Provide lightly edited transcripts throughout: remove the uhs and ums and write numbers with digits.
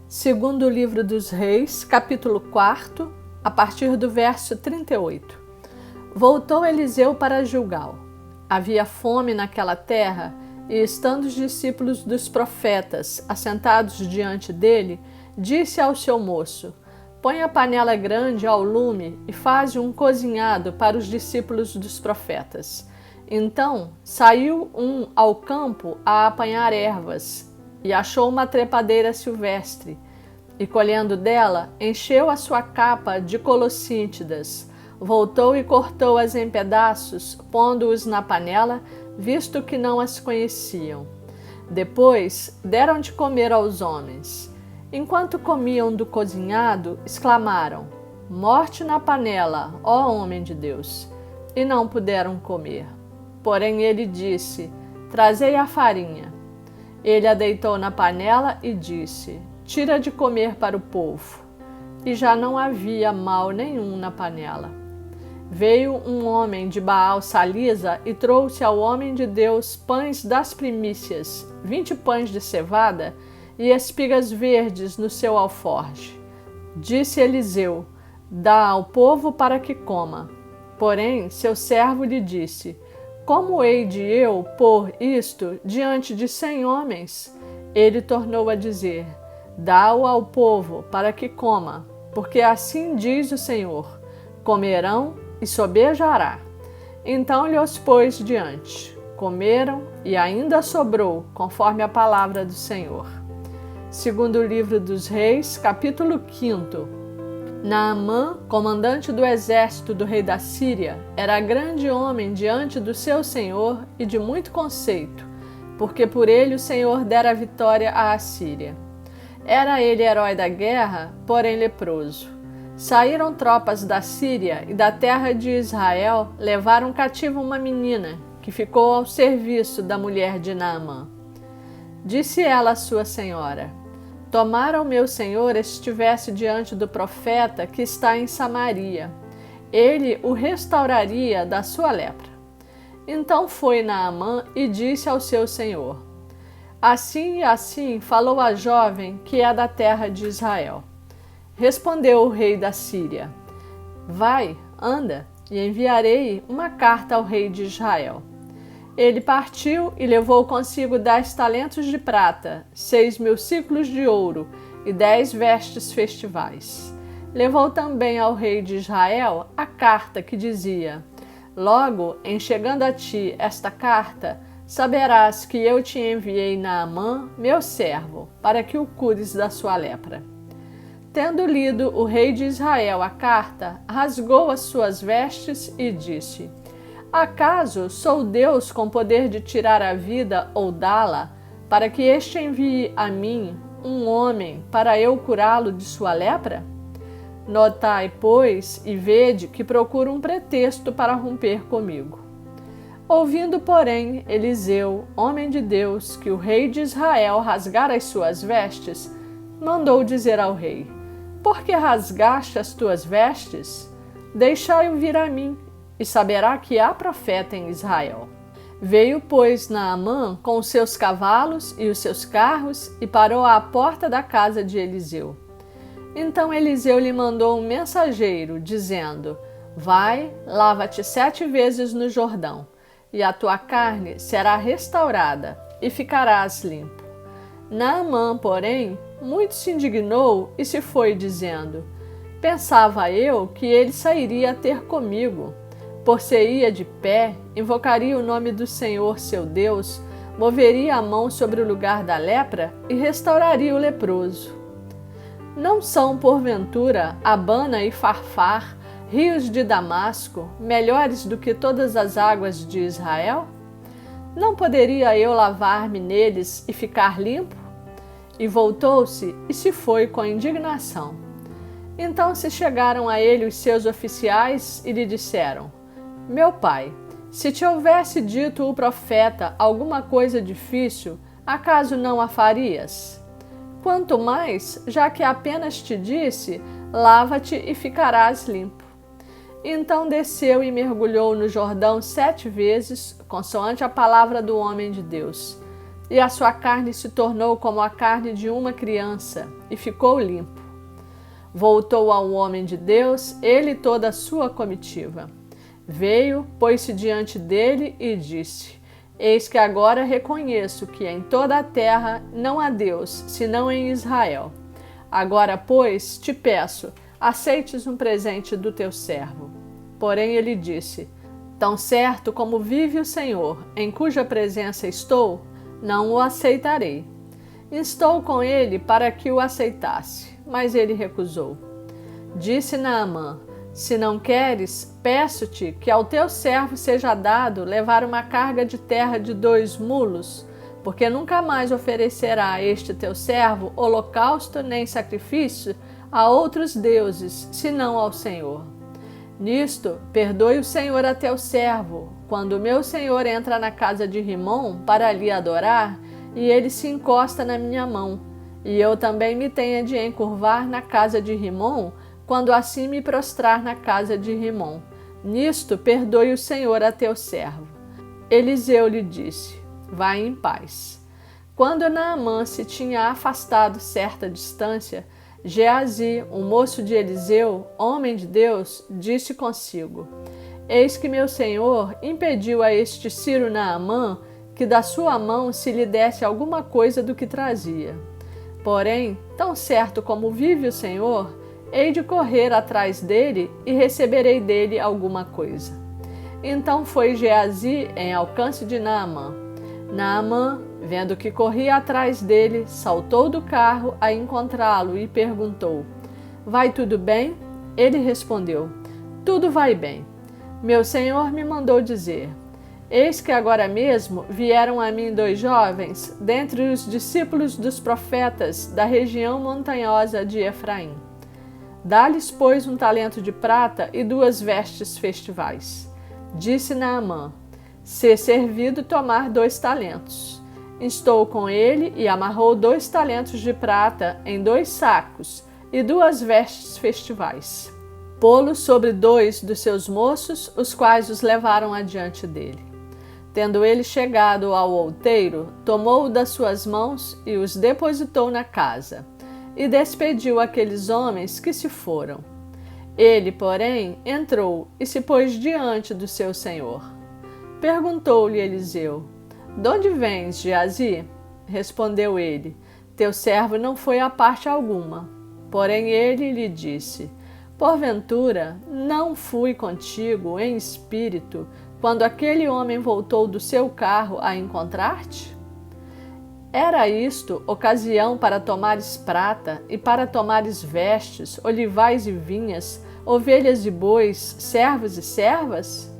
Segundo livro dos Reis, capítulo 4, a partir do verso 38. Voltou Eliseu para Gilgal. Havia fome naquela terra, e estando os discípulos dos profetas assentados diante dele, disse ao seu moço: põe a panela grande ao lume e faze um cozinhado para os discípulos dos profetas. Então saiu um ao campo a apanhar ervas, e achou uma trepadeira silvestre, e colhendo dela, encheu a sua capa de colossíntidas, voltou e cortou-as em pedaços, pondo-os na panela, visto que não as conheciam. Depois deram de comer aos homens. Enquanto comiam do cozinhado, exclamaram: morte na panela, ó homem de Deus! E não puderam comer. Porém ele disse: trazei a farinha. Ele a deitou na panela e disse: tira de comer para o povo. E já não havia mal nenhum na panela. Veio um homem de Baal-Salisa e trouxe ao homem de Deus pães das primícias, 20 pães de cevada e espigas verdes no seu alforje. Disse Eliseu: dá ao povo para que coma. Porém seu servo lhe disse: como hei de eu pôr isto diante de 100 homens? Ele tornou a dizer: dá-o ao povo para que coma, porque assim diz o Senhor: comerão e sobejará. Então lhe os pôs diante. Comeram e ainda sobrou, conforme a palavra do Senhor. Segundo o livro dos Reis, capítulo 5. Naamã, comandante do exército do rei da Síria, era grande homem diante do seu senhor e de muito conceito, porque por ele o Senhor dera a vitória à Assíria. Era ele herói da guerra, porém leproso. Saíram tropas da Síria e da terra de Israel, levaram cativo uma menina, que ficou ao serviço da mulher de Naamã. Disse ela à sua senhora: tomara o meu senhor estivesse diante do profeta que está em Samaria. Ele o restauraria da sua lepra. Então foi Naamã e disse ao seu senhor: assim e assim falou a jovem que é da terra de Israel. Respondeu o rei da Síria: vai, anda, e enviarei uma carta ao rei de Israel. Ele partiu e levou consigo 10 talentos de prata, 6.000 siclos de ouro e 10 vestes festivais. Levou também ao rei de Israel a carta que dizia: logo, em chegando a ti esta carta, saberás que eu te enviei Naamã, meu servo, para que o cures da sua lepra. Tendo lido o rei de Israel a carta, rasgou as suas vestes e disse: acaso sou Deus com poder de tirar a vida ou dá-la, para que este envie a mim um homem para eu curá-lo de sua lepra? Notai, pois, e vede que procuro um pretexto para romper comigo. Ouvindo, porém, Eliseu, homem de Deus, que o rei de Israel rasgara as suas vestes, mandou dizer ao rei: por que rasgaste as tuas vestes? Deixai-o vir a mim, e saberá que há profeta em Israel. Veio, pois, Naamã com os seus cavalos e os seus carros e parou à porta da casa de Eliseu. Então Eliseu lhe mandou um mensageiro, dizendo: vai, lava-te 7 vezes no Jordão, e a tua carne será restaurada, e ficarás limpo. Naamã, porém, muito se indignou e se foi, dizendo: pensava eu que ele sairia a ter comigo. Por se ia de pé, invocaria o nome do Senhor seu Deus, moveria a mão sobre o lugar da lepra e restauraria o leproso. Não são, porventura, Abana e Farfar, rios de Damasco, melhores do que todas as águas de Israel? Não poderia eu lavar-me neles e ficar limpo? E voltou-se e se foi com indignação. Então se chegaram a ele os seus oficiais e lhe disseram: meu pai, se te houvesse dito o profeta alguma coisa difícil, acaso não a farias? Quanto mais, já que apenas te disse: lava-te e ficarás limpo. Então desceu e mergulhou no Jordão 7 vezes, consoante a palavra do homem de Deus. e a sua carne se tornou como a carne de uma criança, e ficou limpo. Voltou ao homem de Deus, ele e toda a sua comitiva. Veio, pôs-se diante dele e disse: Eis que agora reconheço que em toda a terra não há Deus, senão em Israel. Agora, pois, te peço, aceites um presente do teu servo. Porém ele disse: Tão certo como vive o Senhor, em cuja presença estou, não o aceitarei. Instou com ele para que o aceitasse, mas ele recusou. Disse Naamã: Se não queres, peço-te que ao teu servo seja dado levar uma carga de terra de 2 mulos, porque nunca mais oferecerá a este teu servo holocausto nem sacrifício a outros deuses, senão ao Senhor. Nisto, perdoe o Senhor a teu servo, quando o meu senhor entra na casa de Rimom para ali adorar, e ele se encosta na minha mão, e eu também me tenha de encurvar na casa de Rimom, quando assim me prostrar na casa de Rimom. Nisto, perdoe o Senhor a teu servo. Eliseu lhe disse: Vai em paz. Quando Naamã se tinha afastado certa distância, Geazi, um moço de Eliseu, homem de Deus, disse consigo: Eis que meu senhor impediu a este Ciro Naamã que da sua mão se lhe desse alguma coisa do que trazia. Porém, tão certo como vive o Senhor, hei de correr atrás dele e receberei dele alguma coisa. Então foi Geazi em alcance de Naamã. Naamã, vendo que corria atrás dele, saltou do carro a encontrá-lo e perguntou: Vai tudo bem? Ele respondeu: Tudo vai bem. Meu senhor me mandou dizer: Eis que agora mesmo vieram a mim 2 jovens, dentre os discípulos dos profetas da região montanhosa de Efraim. Dá-lhes, pois, 1 talento de prata e 2 vestes festivais. Disse Naamã: Ser servido tomar 2 talentos. Instou com ele e amarrou 2 talentos de prata em 2 sacos e 2 vestes festivais. Pô-los sobre 2 dos seus moços, os quais os levaram adiante dele. Tendo ele chegado ao outeiro, tomou-o das suas mãos e os depositou na casa, e despediu aqueles homens que se foram. Ele, porém, entrou e se pôs diante do seu senhor. Perguntou-lhe Eliseu: De onde vens, Geazi? Respondeu ele: Teu servo não foi a parte alguma. Porém ele lhe disse: Porventura, não fui contigo em espírito, quando aquele homem voltou do seu carro a encontrar-te? Era isto ocasião para tomares prata e para tomares vestes, olivais e vinhas, ovelhas e bois, servos e servas?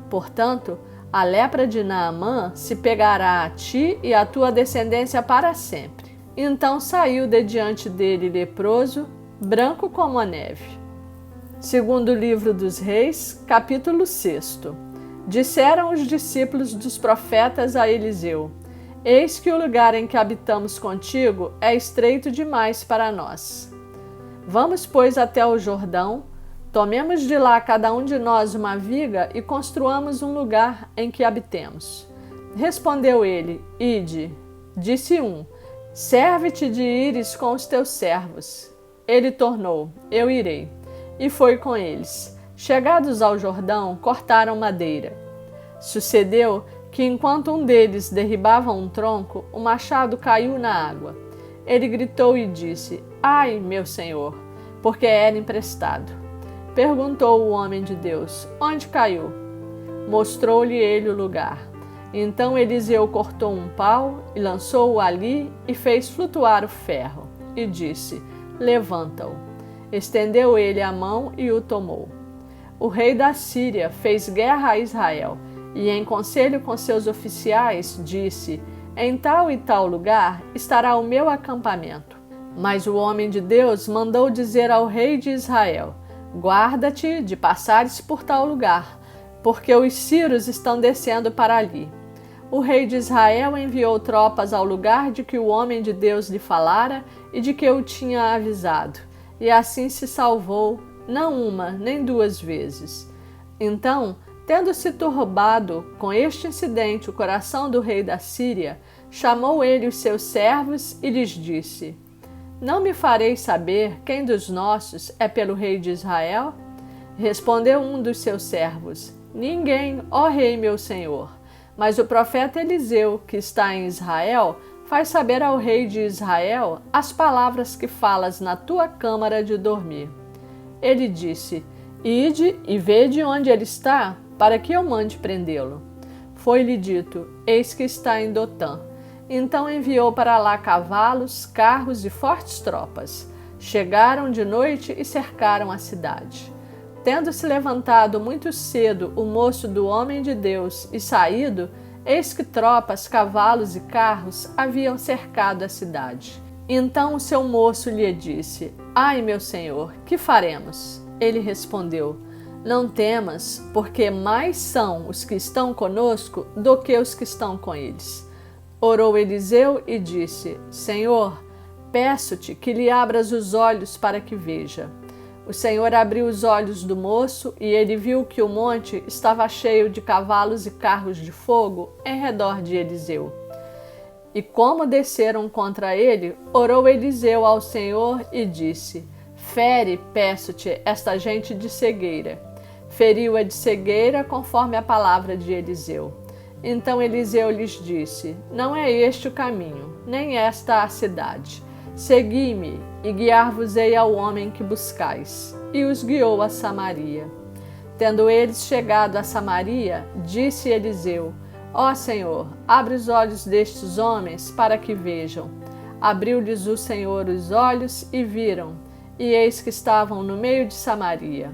Portanto, a lepra de Naamã se pegará a ti e à tua descendência para sempre. Então saiu de diante dele leproso, branco como a neve. Segundo livro dos Reis, capítulo 6. Disseram os discípulos dos profetas a Eliseu: Eis que o lugar em que habitamos contigo é estreito demais para nós. Vamos, pois, até o Jordão, tomemos de lá cada um de nós uma viga e construamos um lugar em que habitemos. Respondeu ele: Ide. Disse um: Serve-te de ires com os teus servos. Ele tornou: Eu irei. E foi com eles. Chegados ao Jordão, cortaram madeira. Sucedeu que, enquanto um deles derribava um tronco, o machado caiu na água. Ele gritou e disse: Ai, meu senhor, porque era emprestado. Perguntou o homem de Deus: Onde caiu? Mostrou-lhe ele o lugar. Então Eliseu cortou um pau e lançou-o ali e fez flutuar o ferro. E disse: Levanta-o. Estendeu ele a mão e o tomou. O rei da Síria fez guerra a Israel e, em conselho com seus oficiais, disse: Em tal e tal lugar estará o meu acampamento. Mas o homem de Deus mandou dizer ao rei de Israel: Guarda-te de passares por tal lugar, porque os sírios estão descendo para ali. O rei de Israel enviou tropas ao lugar de que o homem de Deus lhe falara e de que eu tinha avisado, e assim se salvou, não uma nem 2 vezes. Então, tendo-se turbado com este incidente o coração do rei da Síria, chamou ele os seus servos e lhes disse: Não me fareis saber quem dos nossos é pelo rei de Israel? Respondeu um dos seus servos: Ninguém, ó rei meu senhor. Mas o profeta Eliseu, que está em Israel, faz saber ao rei de Israel as palavras que falas na tua câmara de dormir. Ele disse: Ide e vede onde ele está, para que eu mande prendê-lo. Foi-lhe dito: Eis que está em Dotã. Então enviou para lá cavalos, carros e fortes tropas. Chegaram de noite e cercaram a cidade. Tendo-se levantado muito cedo o moço do homem de Deus e saído, eis que tropas, cavalos e carros haviam cercado a cidade. Então o seu moço lhe disse: Ai, meu senhor, que faremos? Ele respondeu: Não temas, porque mais são os que estão conosco do que os que estão com eles. Orou Eliseu e disse: Senhor, peço-te que lhe abras os olhos para que veja. O Senhor abriu os olhos do moço e ele viu que o monte estava cheio de cavalos e carros de fogo em redor de Eliseu. E como desceram contra ele, orou Eliseu ao Senhor e disse: Fere, peço-te, esta gente de cegueira. Feriu-a de cegueira conforme a palavra de Eliseu. Então Eliseu lhes disse: Não é este o caminho, nem esta a cidade. Segui-me e guiar-vos-ei ao homem que buscais. E os guiou a Samaria. Tendo eles chegado a Samaria, disse Eliseu: Ó Senhor, abre os olhos destes homens para que vejam. Abriu-lhes o Senhor os olhos e viram, e eis que estavam no meio de Samaria.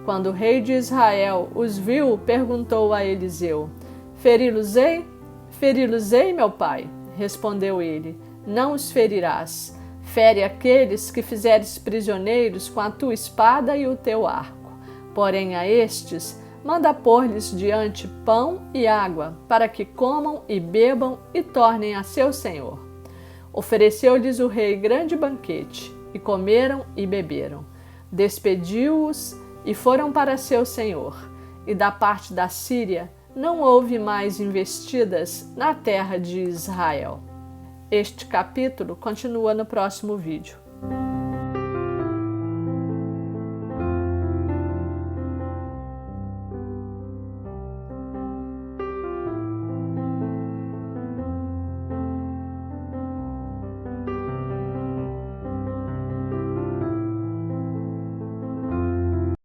Quando o rei de Israel os viu, perguntou a Eliseu: Feri-los-ei? Feri-los-ei, meu pai? Respondeu ele: Não os ferirás. Fere aqueles que fizeres prisioneiros com a tua espada e o teu arco. Porém a estes, manda pôr-lhes diante pão e água, para que comam e bebam e tornem a seu senhor. Ofereceu-lhes o rei grande banquete, e comeram e beberam. Despediu-os e foram para seu senhor. E da parte da Síria não houve mais investidas na terra de Israel. Este capítulo continua no próximo vídeo.